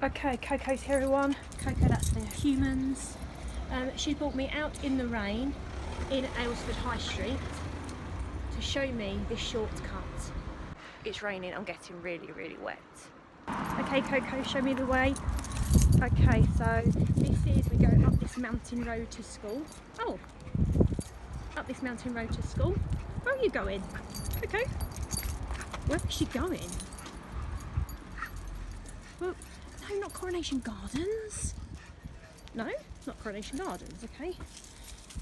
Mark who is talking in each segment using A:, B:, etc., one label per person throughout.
A: Okay, Coco's here everyone. Coco, that's the humans. She brought me out in the rain in Aylesford High Street to show me this shortcut. It's raining, I'm getting really wet. Okay Coco, show me the way. Okay, so this is, we go up this mountain road to school. Oh, up this mountain road to school. Where are you going? Okay, where is she going? Well, no, not Coronation Gardens. No, not Coronation Gardens, okay.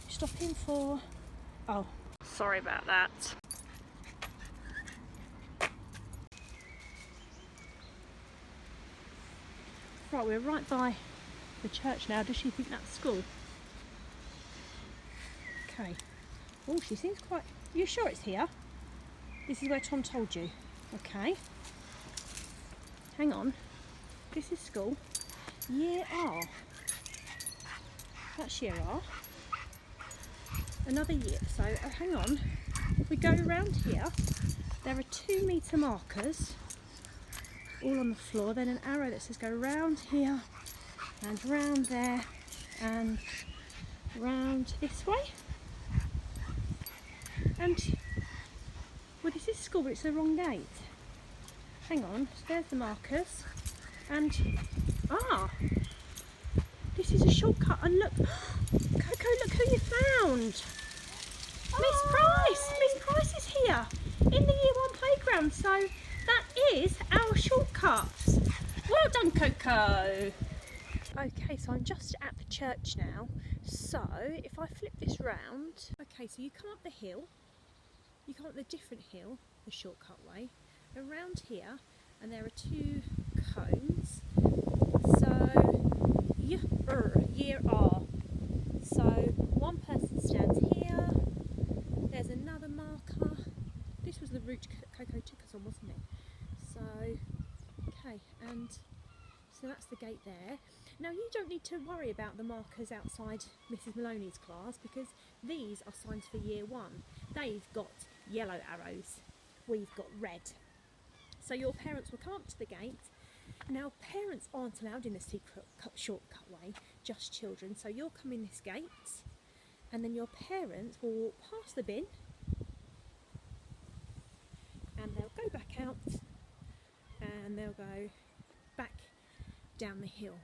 A: Stopping for... oh, sorry about that. Right, we're right by the church now. Does she think that's school? Okay. Oh, she seems quite... You sure it's here? This is where Tom told you. Okay. Hang on. This is school. Year R. That's year R. Another year. So, hang on. We go around here. There are 2 metre markers all on the floor. Then an arrow that says go round here and round there and round this way. And, well, this is school, but it's the wrong gate. Hang on, so there's the markers. And, this is a shortcut. And look, Coco, look who you found. Miss Price! Miss Price is here in the Year 1 playground. So that is our shortcut. Well done, Coco. Okay, so I'm just at the church now. So if I flip this round, okay, so you come up the hill. You come up the different hill, the shortcut way, around here, and there are 2 cones. So, year R. So, one person stands here, there's another marker. This was the route Coco took us on, wasn't it? So, okay, and so that's the gate there. Now, you don't need to worry about the markers outside Mrs. Maloney's class because these are signs for year 1. They've got yellow arrows, we've got red. So your parents will come up to the gate. Now, parents aren't allowed in the secret shortcut way, just children. So you'll come in this gate and then your parents will walk past the bin and they'll go back out and they'll go back down the hill.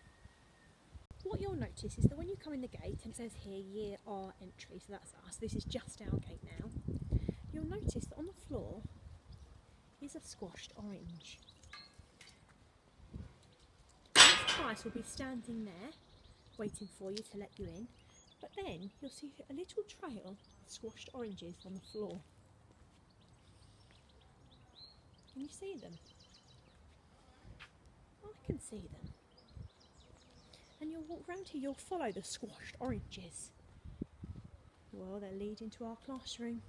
A: What you'll notice is that when you come in the gate and it says here year R entry, so that's us, this is just our gate now, you'll notice that on the floor is a squashed orange. Miss Price will be standing there waiting for you to let you in, but then you'll see a little trail of squashed oranges on the floor. Can you see them? I can see them. And you'll walk round here, you'll follow the squashed oranges. Well, they're leading to our classroom.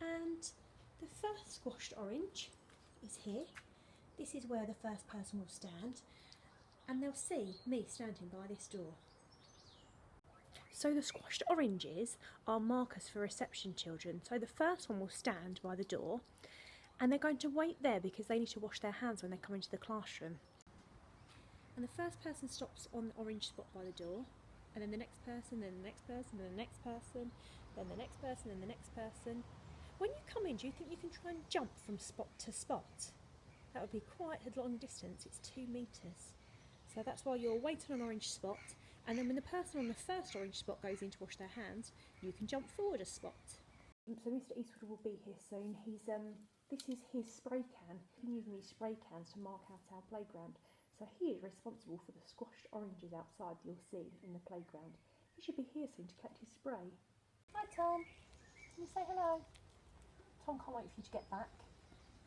A: And the first squashed orange is here. This is where the first person will stand, and they'll see me standing by this door. So the squashed oranges are markers for reception children. So the first one will stand by the door, and they're going to wait there because they need to wash their hands when they come into the classroom. And the first person stops on the orange spot by the door, and then the next person, then the next person, then the next person, then the next person, then the next person. When you come in, do you think you can try and jump from spot to spot? That would be quite a long distance, it's 2 metres. So that's why you'll wait on an orange spot, and then when the person on the first orange spot goes in to wash their hands, you can jump forward a spot. So Mr. Eastwood will be here soon. This is his spray can. He's been using these spray cans to mark out our playground. So he is responsible for the squashed oranges outside you'll see in the playground. He should be here soon to collect his spray. Hi Tom, can you say hello? Tom can't wait for you to get back.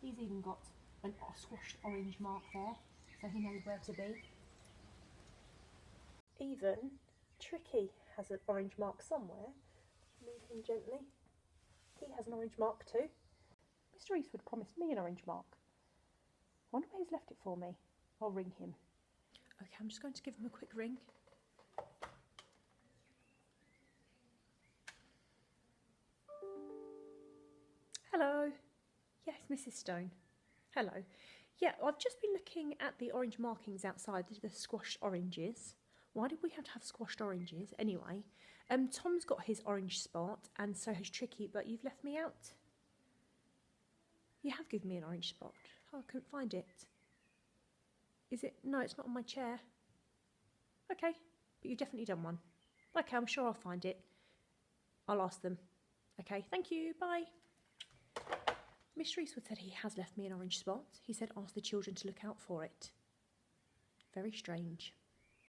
A: He's even got a squashed orange mark there, so he knows where to be. Even Tricky has an orange mark somewhere. Move him gently. He has an orange mark too. Mr. Eastwood promised me an orange mark. I wonder where he's left it for me. I'll ring him. Okay, I'm just going to give him a quick ring. Hello. Yes, Mrs. Stone. Hello. Yeah, I've just been looking at the orange markings outside, the squashed oranges. Why did we have to have squashed oranges? Anyway, Tom's got his orange spot, and so has Tricky, but you've left me out. You have given me an orange spot. Oh, I couldn't find it. Is it? No, it's not on my chair. Okay, but you've definitely done one. Okay, I'm sure I'll find it. I'll ask them. Okay, thank you, bye. Mr. Eastwood said he has left me an orange spot. He said ask the children to look out for it. Very strange.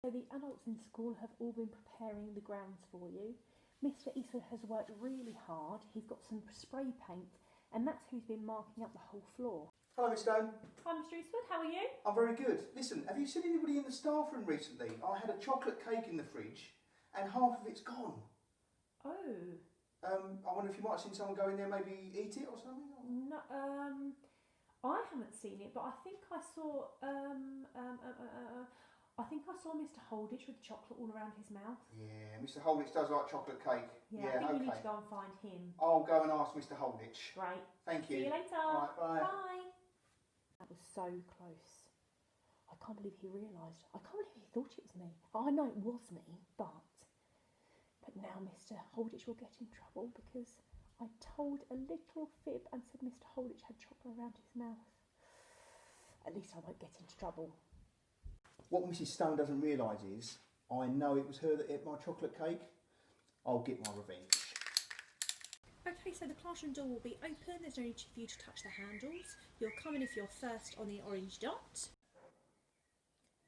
A: So the adults in school have all been preparing the grounds for you. Mr. Eastwood has worked really hard. He's got some spray paint, and that's who's been marking up the whole floor.
B: Hello, Miss Stone.
A: Hi, Mr. Eastwood, how are you?
B: I'm very good. Listen, have you seen anybody in the staff room recently? I had a chocolate cake in the fridge and half of it's gone.
A: Oh.
B: I wonder if you might have seen someone go in there, maybe eat it or something?
A: No, I haven't seen it, but I think I saw, Mr. Holditch with chocolate all around his mouth.
B: Yeah, Mr. Holditch does like chocolate cake.
A: Yeah, I think you need to go and find him.
B: I'll go and ask Mr. Holditch.
A: Great.
B: Thank you.
A: See you later.
B: All right, bye.
A: Bye. That was so close. I can't believe he realised. I can't believe he thought it was me. I know it was me, but now Mr. Holditch will get in trouble because I told a little fib and said Mr. Holditch had chocolate around his mouth. At least I won't get into trouble.
B: What Mrs. Stone doesn't realise is I know it was her that ate my chocolate cake. I'll get my revenge.
A: Okay, so the classroom door will be open. There's no need for you to touch the handles. You'll come in if you're first on the orange dot.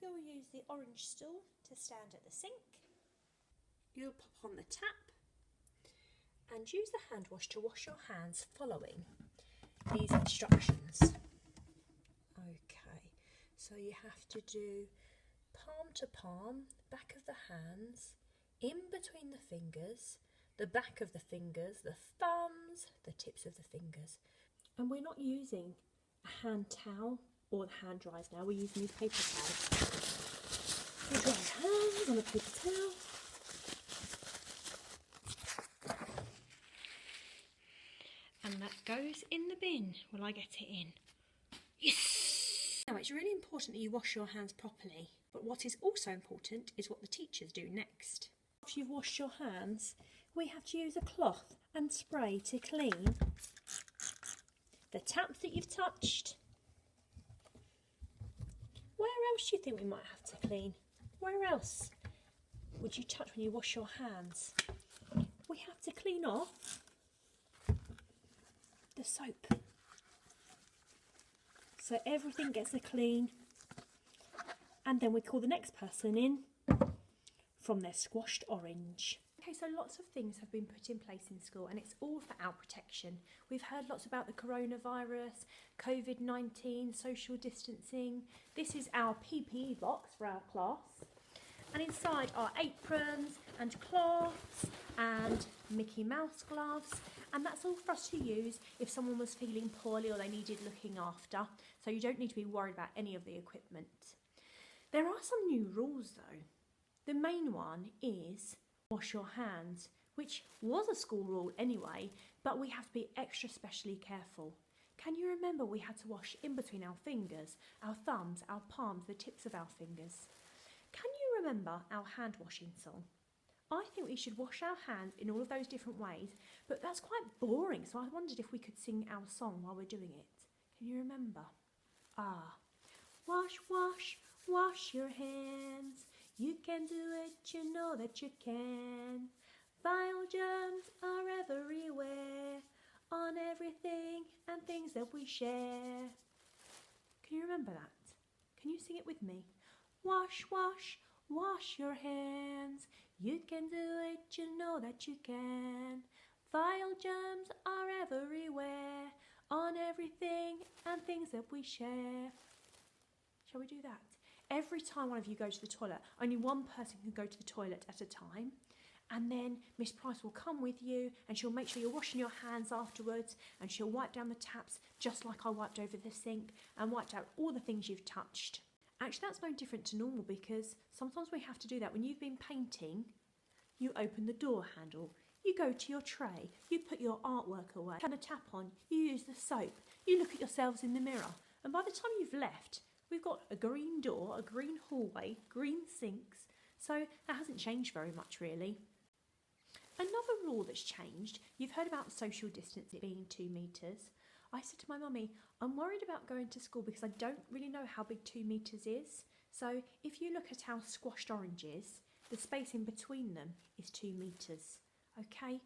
A: You'll use the orange stool to stand at the sink. You'll pop on the tap and use the hand wash to wash your hands following these instructions. Okay, so you have to do palm to palm, back of the hands, in between the fingers, the back of the fingers, the thumbs, the tips of the fingers. And we're not using a hand towel or the hand dryers now, we're using these paper towels. We dry our hands on a paper towel. And that goes in the bin. Will I get it in? Yes! Now it's really important that you wash your hands properly, but what is also important is what the teachers do next. After you've washed your hands, we have to use a cloth and spray to clean the taps that you've touched. Where else do you think we might have to clean? Where else would you touch when you wash your hands? We have to clean off the soap. So everything gets a clean, and then we call the next person in from their squashed orange. Okay, so lots of things have been put in place in school, and it's all for our protection. We've heard lots about the coronavirus, COVID-19, social distancing. This is our PPE box for our class. And inside are aprons and cloths and Mickey Mouse gloves. And that's all for us to use if someone was feeling poorly or they needed looking after. So you don't need to be worried about any of the equipment. There are some new rules though. The main one is wash your hands, which was a school rule anyway, but we have to be extra specially careful. Can you remember we had to wash in between our fingers, our thumbs, our palms, the tips of our fingers? Can you remember our hand washing song? I think we should wash our hands in all of those different ways, but that's quite boring, so I wondered if we could sing our song while we're doing it. Can you remember? Wash, wash, wash your hands. You can do it, you know that you can. Vile germs are everywhere, on everything and things that we share. Can you remember that? Can you sing it with me? Wash, wash, wash your hands. You can do it, you know that you can. Vile germs are everywhere, on everything and things that we share. Shall we do that? Every time one of you go to the toilet, only one person can go to the toilet at a time. And then Miss Price will come with you and she'll make sure you're washing your hands afterwards, and she'll wipe down the taps just like I wiped over the sink and wiped out all the things you've touched. Actually, that's no different to normal because sometimes we have to do that. When you've been painting, you open the door handle, you go to your tray, you put your artwork away, turn the tap on, you use the soap, you look at yourselves in the mirror, And by the time you've left, we've got a green door, a green hallway, green sinks. So that hasn't changed very much really. Another rule that's changed, you've heard about social distancing being 2 metres. I said to my mummy, I'm worried about going to school because I don't really know how big 2 metres is. So if you look at our squashed oranges, the space in between them is 2 metres, okay?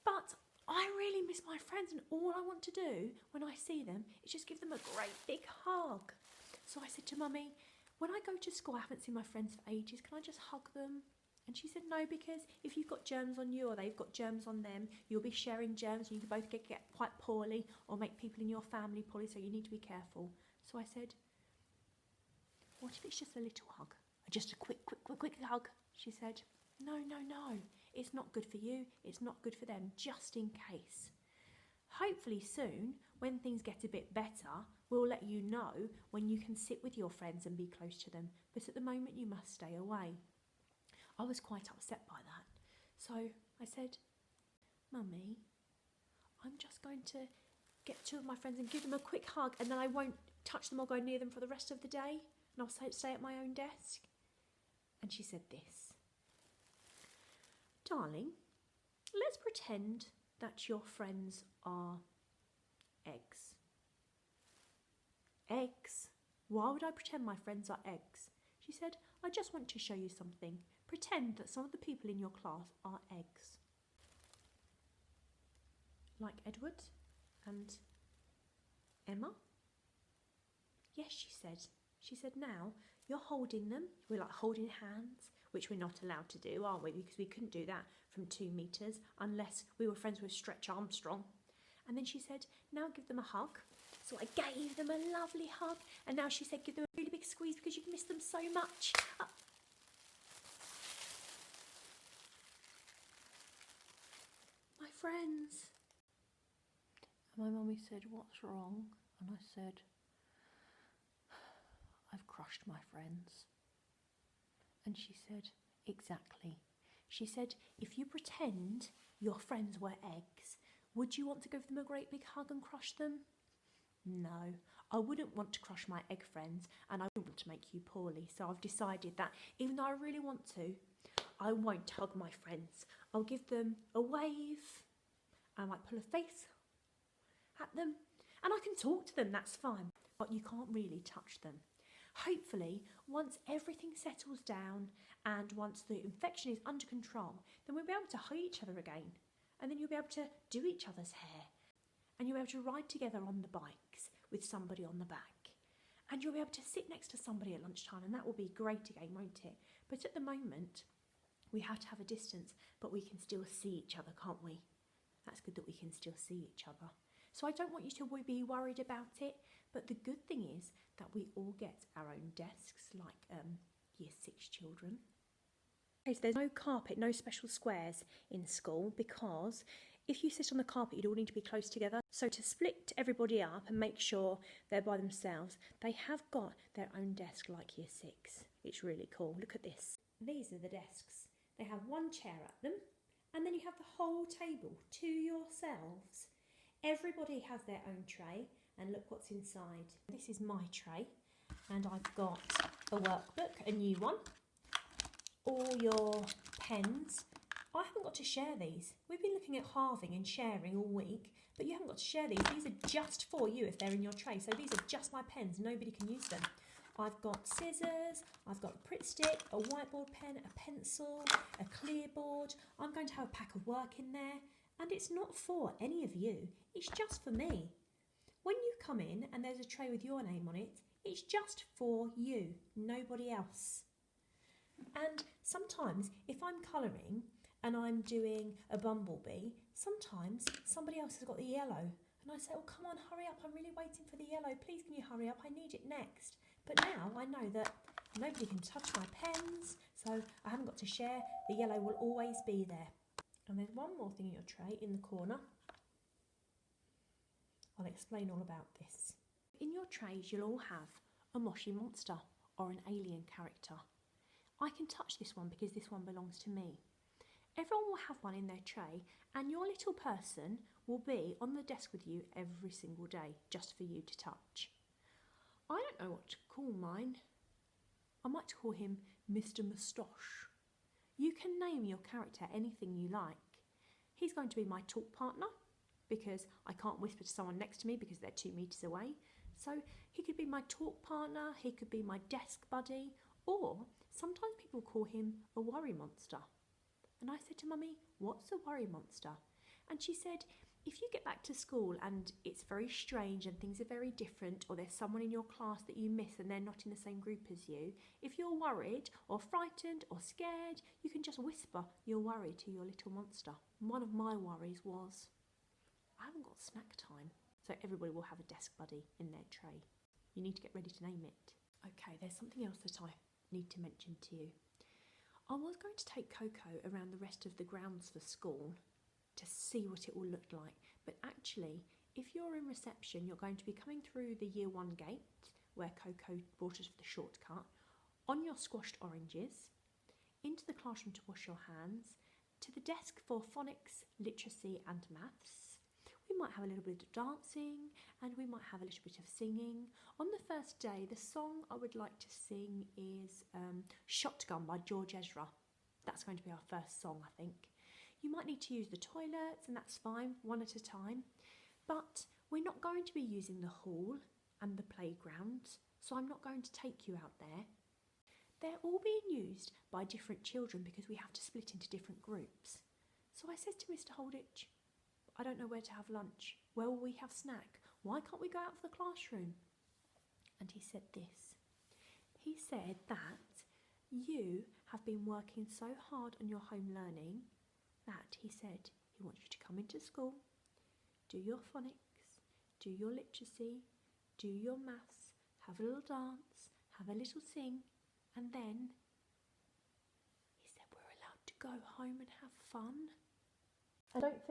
A: But I really miss my friends, and all I want to do when I see them is just give them a great big hug. So I said to Mummy, when I go to school, I haven't seen my friends for ages, can I just hug them? And she said no, because if you've got germs on you or they've got germs on them, you'll be sharing germs and you can both get quite poorly or make people in your family poorly, so you need to be careful. So I said, what if it's just a little hug? Just a quick hug. She said, no, it's not good for you, it's not good for them, just in case. Hopefully soon, when things get a bit better, we'll let you know when you can sit with your friends and be close to them, but at the moment you must stay away. I was quite upset by that. So I said, Mummy, I'm just going to get 2 of my friends and give them a quick hug, and then I won't touch them or go near them for the rest of the day, and I'll stay at my own desk. And she said this, darling, let's pretend that your friends are eggs. Eggs? Why would I pretend my friends are eggs? She said, I just want to show you something. Pretend that some of the people in your class are eggs. Like Edward and Emma? Yes, she said. She said, now you're holding them. We're like holding hands, which we're not allowed to do, are we? Because we couldn't do that from 2 metres unless we were friends with Stretch Armstrong. And then she said, now give them a hug. So I gave them a lovely hug. And now she said, give them a really big squeeze because you've missed them so much. My friends. And my mummy said, what's wrong? And I said, I've crushed my friends. And she said, exactly. She said, if you pretend your friends were eggs, would you want to give them a great big hug and crush them? No, I wouldn't want to crush my egg friends, and I wouldn't want to make you poorly. So I've decided that even though I really want to, I won't hug my friends. I'll give them a wave. I might pull a face at them, and I can talk to them, that's fine. But you can't really touch them. Hopefully, once everything settles down and once the infection is under control, then we'll be able to hug each other again. And then you'll be able to do each other's hair. And you'll be able to ride together on the bikes with somebody on the back. And you'll be able to sit next to somebody at lunchtime, and that will be great again, won't it? But at the moment, we have to have a distance, but we can still see each other, can't we? That's good that we can still see each other. So I don't want you to be worried about it, but the good thing is that we all get our own desks, like Year 6 children. Okay, so there's no carpet, no special squares in school, because if you sit on the carpet, you'd all need to be close together. So to split everybody up and make sure they're by themselves, they have got their own desk like Year 6. It's really cool. Look at this. These are the desks. They have one chair at them, and then you have the whole table to yourselves. Everybody has their own tray, and look what's inside. This is my tray, and I've got a workbook, a new one, all your pens. I haven't got to share these. We've been looking at halving and sharing all week, but you haven't got to share these. These are just for you if they're in your tray. So these are just my pens. Nobody can use them. I've got scissors, I've got a Pritt stick, a whiteboard pen, a pencil, a clear board. I'm going to have a pack of work in there, and it's not for any of you. It's just for me. When you come in and there's a tray with your name on it, it's just for you, nobody else. And sometimes if I'm colouring and I'm doing a bumblebee, sometimes somebody else has got the yellow. And I say, oh, come on, hurry up, I'm really waiting for the yellow. Please, can you hurry up? I need it next. But now I know that nobody can touch my pens, so I haven't got to share. The yellow will always be there. And there's one more thing in your tray in the corner. I'll explain all about this. In your trays, you'll all have a Moshi monster or an alien character. I can touch this one because this one belongs to me. Everyone will have one in their tray, and your little person will be on the desk with you every single day, just for you to touch. I don't know what to call mine. I might call him Mr. Moustache. You can name your character anything you like. He's going to be my talk partner because I can't whisper to someone next to me because they're 2 metres away. So he could be my talk partner, he could be my desk buddy, or sometimes people call him a worry monster. And I said to Mummy, what's a worry monster? And she said, if you get back to school and it's very strange and things are very different, or there's someone in your class that you miss and they're not in the same group as you, if you're worried or frightened or scared, you can just whisper your worry to your little monster. One of my worries was, I haven't got snack time. So everybody will have a desk buddy in their tray. You need to get ready to name it. Okay, there's something else that I need to mention to you. I was going to take Coco around the rest of the grounds for school to see what it all looked like, but actually, if you're in reception, you're going to be coming through the year 1 gate, where Coco brought us for the shortcut, on your squashed oranges, into the classroom to wash your hands, to the desk for phonics, literacy and maths. We might have a little bit of dancing and we might have a little bit of singing. On the first day, the song I would like to sing is Shotgun by George Ezra. That's going to be our first song, I think. You might need to use the toilets, and that's fine, one at a time. But we're not going to be using the hall and the playground, so I'm not going to take you out there. They're all being used by different children because we have to split into different groups. So I said to Mr. Holditch, I don't know where to have lunch. Where will we have snack? Why can't we go out for the classroom? And he said this. He said that you have been working so hard on your home learning that he said he wants you to come into school, do your phonics, do your literacy, do your maths, have a little dance, have a little sing, and then he said we're allowed to go home and have fun. And don't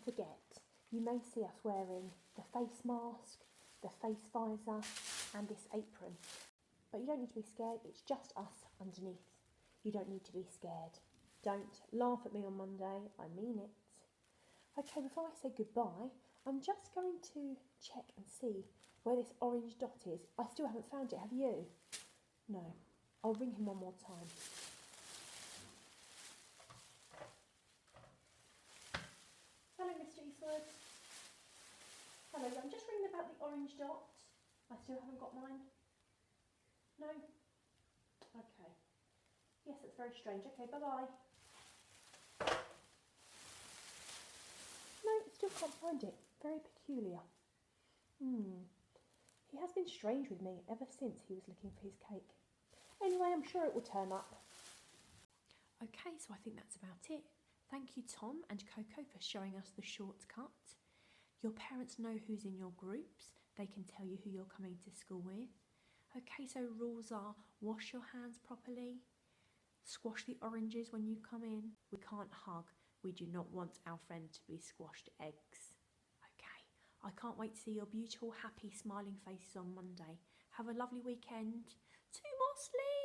A: forget, you may see us wearing the face mask, the face visor, and this apron. But you don't need to be scared, it's just us underneath. You don't need to be scared. Don't laugh at me on Monday, I mean it. Okay, before I say goodbye, I'm just going to check and see where this orange dot is. I still haven't found it, have you? No. I'll ring him one more time. Hello, Mr. Eastwood. Hello, I'm just ringing about the orange dot. I still haven't got mine. No? Okay. Yes, that's very strange. Okay, bye-bye. No, still can't find it. Very peculiar. He has been strange with me ever since he was looking for his cake. Anyway, I'm sure it will turn up. Okay, so I think that's about it. Thank you, Tom and Coco, for showing us the shortcut. Your parents know who's in your groups. They can tell you who you're coming to school with. Okay, so rules are wash your hands properly, squash the oranges when you come in. We can't hug. We do not want our friend to be squashed eggs. Okay, I can't wait to see your beautiful, happy, smiling faces on Monday. Have a lovely weekend. 2 more sleep!